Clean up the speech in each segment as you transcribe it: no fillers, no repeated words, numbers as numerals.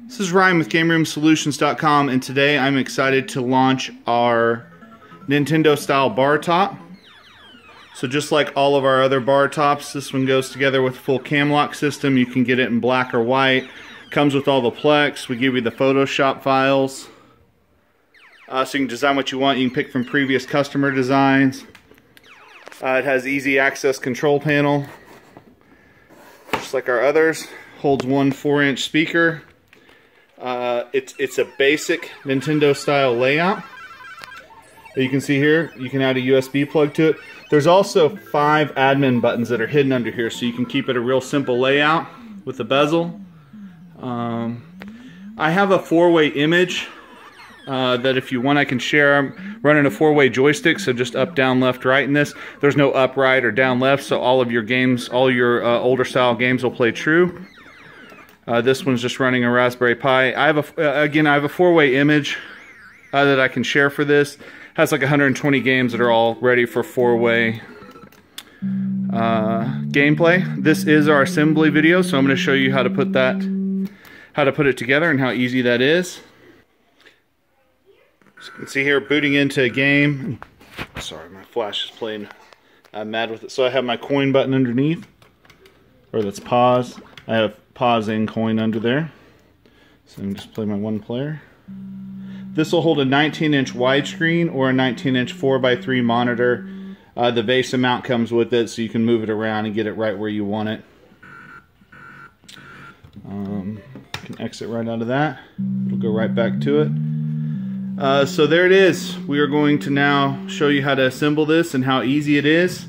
This is Ryan with GameRoomSolutions.com, and today I'm excited to launch our Nintendo style bar top. So just like all of our other bar tops, this one goes together with a full cam lock system. You can get it in black or white. Comes with all the Plex. We give you the Photoshop files. So you can design what you want. You can pick from previous customer designs. It has easy access control panel. Just like our others. Holds one 4-inch speaker. It's a basic Nintendo style layout. You can see here, you can add a USB plug to it. There's also 5 admin buttons that are hidden under here, so you can keep it a real simple layout with the bezel. I have a 4-way image that if you want I can share. I'm running a 4-way joystick, so just up, down, left, right in this. There's no up, right, or down, left, so all of your games, all your older style games will play true. This one's just running a Raspberry Pi. I have a 4-way image that I can share for this. It has like 120 games that are all ready for 4-way gameplay. This is our assembly video, so I'm going to show you how to put it together and how easy that is. As you can see here, booting into a game. Sorry, my flash is playing. I'm mad with it. So I have my coin button underneath, or that's pause. I have pause and coin under there. So I can just play my one player. This will hold a 19-inch widescreen or a 19-inch 4x3 monitor. The base mount comes with it, so you can move it around and get it right where you want it. You can exit right out of that. It'll go right back to it. So there it is. We are going to now show you how to assemble this and how easy it is.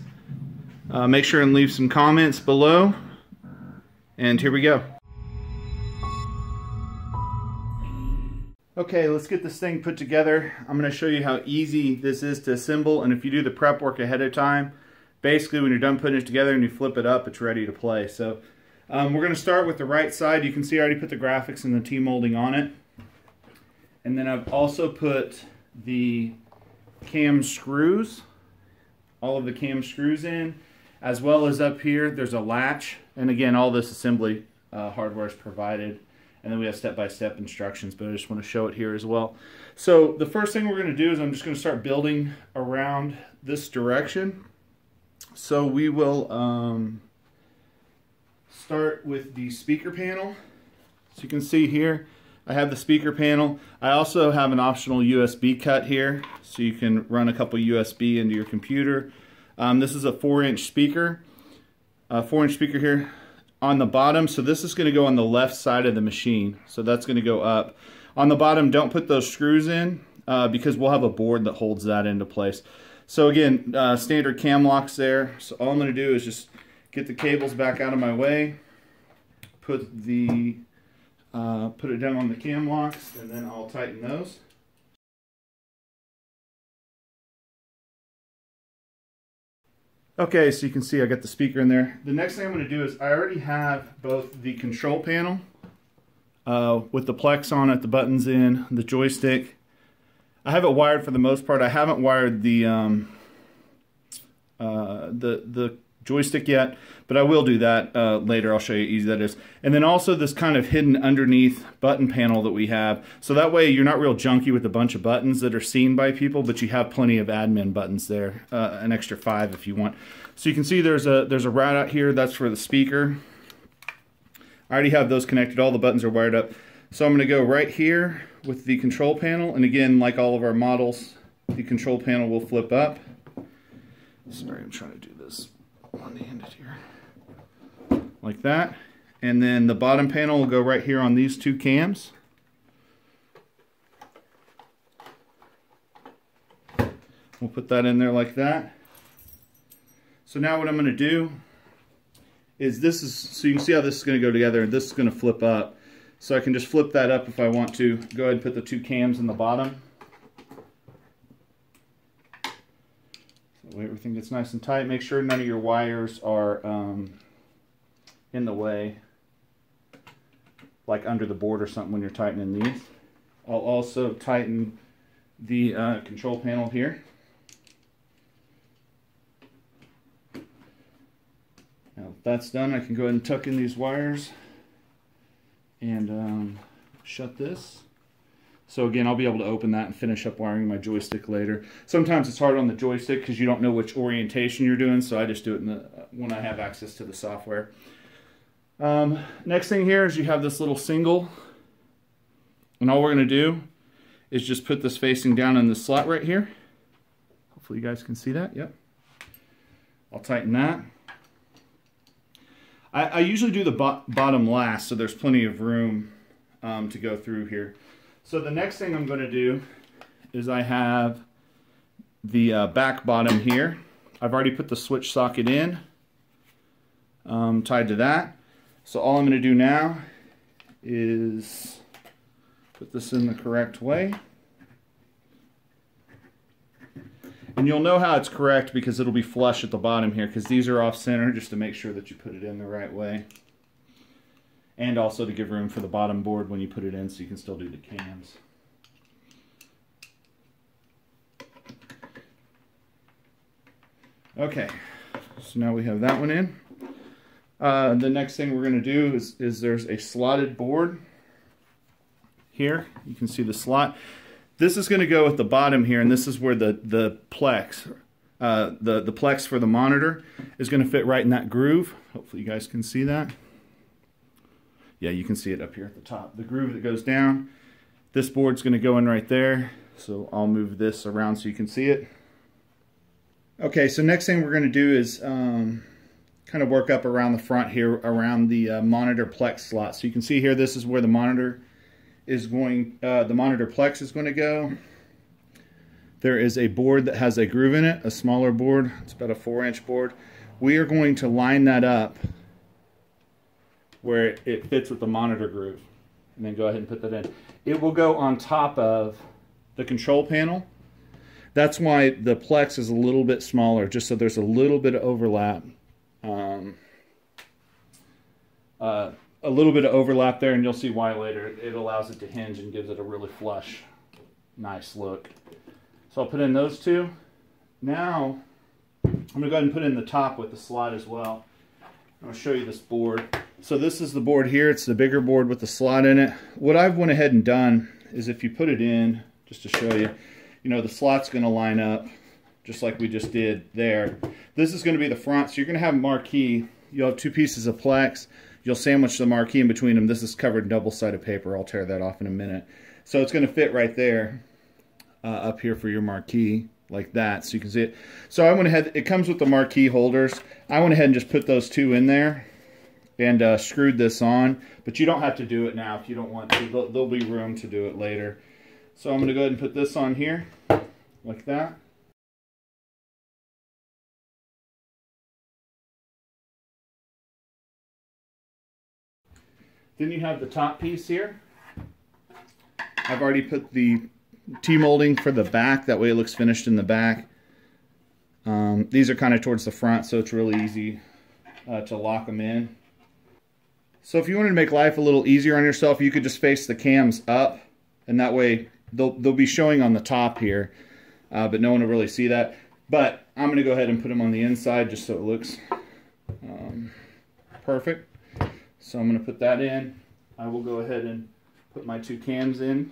Make sure and leave some comments below. And here we go. Okay, let's get this thing put together. I'm going to show you how easy this is to assemble, and if you do the prep work ahead of time, basically when you're done putting it together and you flip it up, it's ready to play. So we're going to start with the right side. You can see I already put the graphics and the T-molding on it. And then I've also put the cam screws, all of the cam screws in, as well as up here there's a latch. And again, all this assembly hardware is provided. And then we have step-by-step instructions, but I just want to show it here as well. So the first thing we're going to do is I'm just going to start building around this direction. So we will start with the speaker panel. So you can see here, I have the speaker panel. I also have an optional USB cut here, so you can run a couple USB into your computer. This is a 4-inch speaker. 4-inch speaker here on the bottom, so this is going to go on the left side of the machine, so that's going to go up. On the bottom, don't put those screws in because we'll have a board that holds that into place. So again, standard cam locks there. So all I'm going to do is just get the cables back out of my way, put it down on the cam locks, and then I'll tighten those. Okay, so you can see I got the speaker in there. The next thing I'm going to do is I already have both the control panel with the Plex on it, the buttons in, the joystick. I have it wired for the most part. I haven't wired the joystick yet, but I will do that later. I'll show you how easy that is. And then also this kind of hidden underneath button panel that we have. So that way you're not real junky with a bunch of buttons that are seen by people, but you have plenty of admin buttons there, an extra 5 if you want. So you can see there's a route out here. That's for the speaker. I already have those connected. All the buttons are wired up. So I'm going to go right here with the control panel. And again, like all of our models, the control panel will flip up. Sorry, I'm trying to do this one-handed here, like that. And then the bottom panel will go right here on these 2 cams. We'll put that in there like that. So now what I'm going to do is so you can see how this is going to go together, and this is going to flip up. So I can just flip that up if I want to. Go ahead and put the 2 cams in the bottom. Everything gets nice and tight. Make sure none of your wires are in the way, like under the board or something when you're tightening these. I'll also tighten the control panel here. Now if that's done, I can go ahead and tuck in these wires and shut this. So again, I'll be able to open that and finish up wiring my joystick later. Sometimes it's hard on the joystick because you don't know which orientation you're doing, so I just do it when I have access to the software. Next thing here is you have this little single, and all we're going to do is just put this facing down in the slot right here. Hopefully you guys can see that. Yep. I'll tighten that. I usually do the bottom last, so there's plenty of room to go through here. So the next thing I'm going to do is I have the back bottom here. I've already put the switch socket in, tied to that. So all I'm going to do now is put this in the correct way. And you'll know how it's correct because it'll be flush at the bottom here, because these are off center, just to make sure that you put it in the right way. And also to give room for the bottom board when you put it in so you can still do the cams. Okay, so now we have that one in. The next thing we're going to do is there's a slotted board here. You can see the slot. This is going to go at the bottom here, and this is where the plex, the plex for the monitor is going to fit right in that groove. Hopefully you guys can see that. Yeah, you can see it up here at the top. The groove that goes down, this board's going to go in right there. So I'll move this around so you can see it. Okay, so next thing we're going to do is kind of work up around the front here, around the monitor plex slot. So you can see here, this is where the monitor is going, the monitor plex is going to go. There is a board that has a groove in it, a smaller board. It's about a 4-inch board. We are going to line that up where it fits with the monitor groove, and then go ahead and put that in. It will go on top of the control panel. That's why the plex is a little bit smaller, just so there's a little bit of overlap. A little bit of overlap there, and you'll see why later. It allows it to hinge and gives it a really flush, nice look. So I'll put in those two. Now, I'm going to go ahead and put in the top with the slot as well. I'll show you this board. So this is the board here. It's the bigger board with the slot in it. What I've went ahead and done is, if you put it in, just to show you, you know, the slot's going to line up just like we just did there. This is going to be the front, so you're going to have a marquee. You'll have two pieces of plex. You'll sandwich the marquee in between them. This is covered in double-sided paper. I'll tear that off in a minute. So it's going to fit right there up here for your marquee, like that, so you can see it. So I went ahead, it comes with the marquee holders. I went ahead and just put those two in there and screwed this on, but you don't have to do it now if you don't want to. There'll be room to do it later. So I'm going to go ahead and put this on here, like that. Then you have the top piece here. I've already put the T-molding for the back, that way it looks finished in the back. These are kind of towards the front, so it's really easy to lock them in. So if you wanted to make life a little easier on yourself, you could just face the cams up, and that way they'll be showing on the top here, but no one will really see that. But I'm going to go ahead and put them on the inside just so it looks perfect. So I'm going to put that in. I will go ahead and put my two cams in.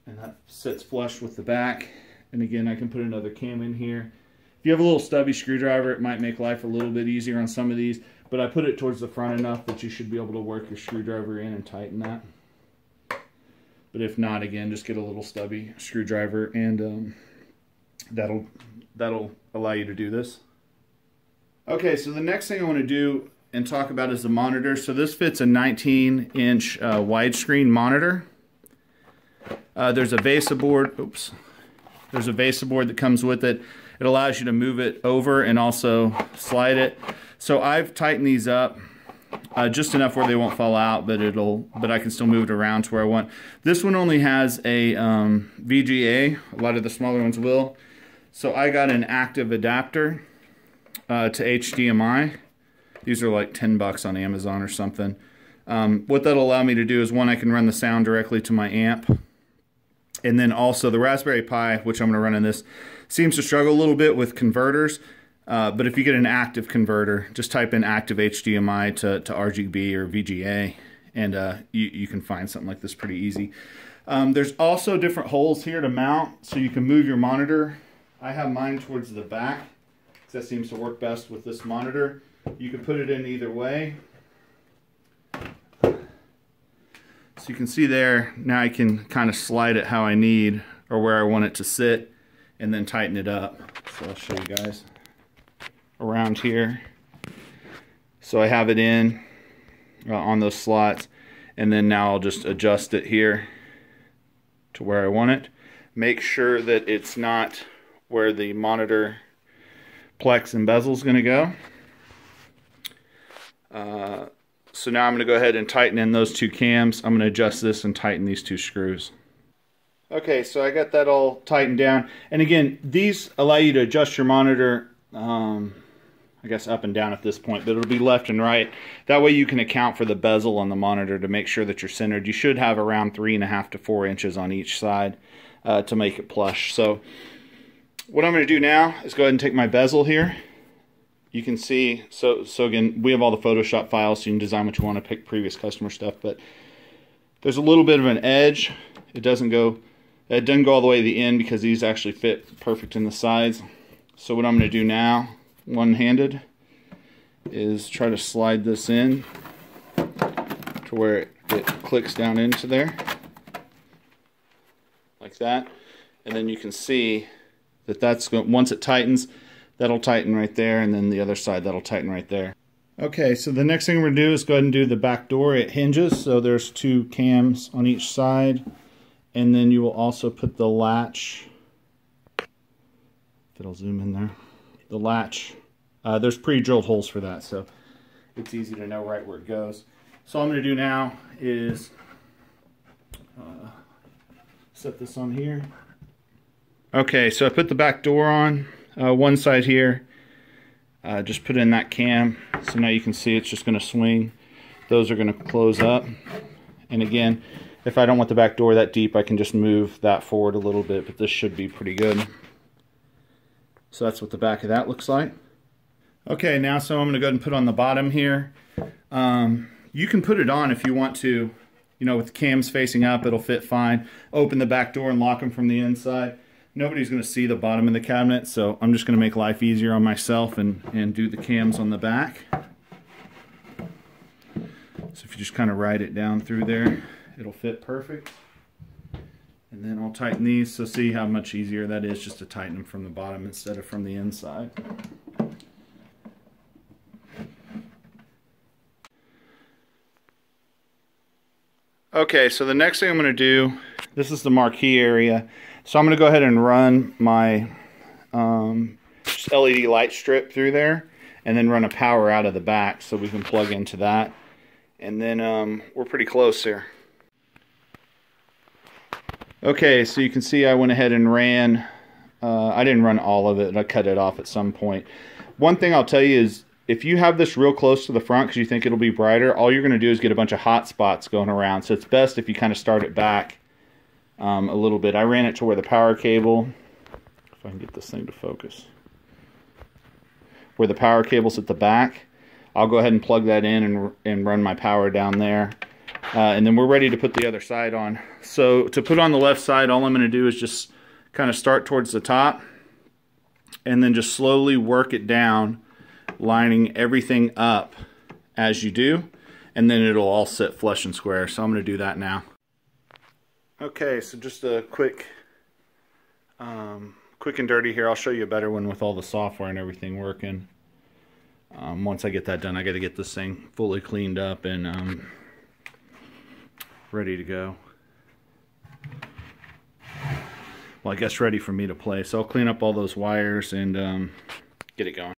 And that sits flush with the back. And again, I can put another cam in here. If you have a little stubby screwdriver, it might make life a little bit easier on some of these. But I put it towards the front enough that you should be able to work your screwdriver in and tighten that. But if not, again, just get a little stubby screwdriver, and that'll allow you to do this. Okay, so the next thing I want to do and talk about is the monitor. So this fits a 19-inch widescreen monitor. There's a VESA board. Oops. There's a VESA board that comes with it. It allows you to move it over and also slide it. So I've tightened these up just enough where they won't fall out, but I can still move it around to where I want. This one only has a VGA. A lot of the smaller ones will. So I got an active adapter to HDMI. These are like 10 bucks on Amazon or something. What that'll allow me to do is, one, I can run the sound directly to my amp. And then also the Raspberry Pi, which I'm going to run in this, seems to struggle a little bit with converters. But if you get an active converter, just type in active HDMI to RGB or VGA, and you can find something like this pretty easy. There's also different holes here to mount, so you can move your monitor. I have mine towards the back, because that seems to work best with this monitor. You can put it in either way. So you can see there, now I can kind of slide it how I need, or where I want it to sit, and then tighten it up. So I'll show you guys around here. So I have it in on those slots, and then now I'll just adjust it here to where I want it. Make sure that it's not where the monitor plex and bezel is going to go. So now I'm going to go ahead and tighten in those two cams. I'm going to adjust this and tighten these two screws. Okay, so I got that all tightened down. And again, these allow you to adjust your monitor, I guess up and down at this point, but it'll be left and right. That way you can account for the bezel on the monitor to make sure that you're centered. You should have around 3.5 to 4 inches on each side to make it plush. So what I'm going to do now is go ahead and take my bezel here. You can see, so again, we have all the Photoshop files, so you can design what you want to, pick previous customer stuff, but there's a little bit of an edge. It doesn't go all the way to the end because these actually fit perfect in the sides. So what I'm going to do now, one-handed, is try to slide this in to where it clicks down into there, like that. And then you can see that that's going, once it tightens, that'll tighten right there, and then the other side, that'll tighten right there. Okay, so the next thing we're going to do is go ahead and do the back door. It hinges, so there's two cams on each side, and then you will also put the latch, if it'll zoom in there, the latch. There's pre-drilled holes for that, so it's easy to know right where it goes. So all I'm going to do now is set this on here. Okay, so I put the back door on. One side here, just put in that cam, so now you can see it's just going to swing. Those are going to close up, and again, if I don't want the back door that deep, I can just move that forward a little bit, but this should be pretty good. So that's what the back of that looks like. Okay, now so I'm going to go ahead and put on the bottom here. You can put it on if you want to, you know, with the cams facing up, it'll fit fine. Open the back door and lock them from the inside. Nobody's going to see the bottom of the cabinet, so I'm just going to make life easier on myself and do the cams on the back. So if you just kind of ride it down through there, it'll fit perfect. And then I'll tighten these, so see how much easier that is just to tighten them from the bottom instead of from the inside. Okay, so the next thing I'm going to do, this is the marquee area. So I'm going to go ahead and run my just LED light strip through there, and then run a power out of the back so we can plug into that. And then we're pretty close here. Okay, so you can see I went ahead and ran, I didn't run all of it, I cut it off at some point. One thing I'll tell you is, if you have this real close to the front because you think it'll be brighter, all you're going to do is get a bunch of hot spots going around. So it's best if you kind of start it back a little bit. I ran it to where the power cable, if I can get this thing to focus, where the power cable's at the back. I'll go ahead and plug that in and run my power down there. And then we're ready to put the other side on. So to put on the left side, all I'm going to do is just kind of start towards the top and then just slowly work it down, lining everything up as you do, and then it'll all sit flush and square. So I'm going to do that now. Okay, so just a quick and dirty here. I'll show you a better one with all the software and everything working. Once I get that done, I got to get this thing fully cleaned up and ready to go. Well, I guess ready for me to play. So I'll clean up all those wires and get it going.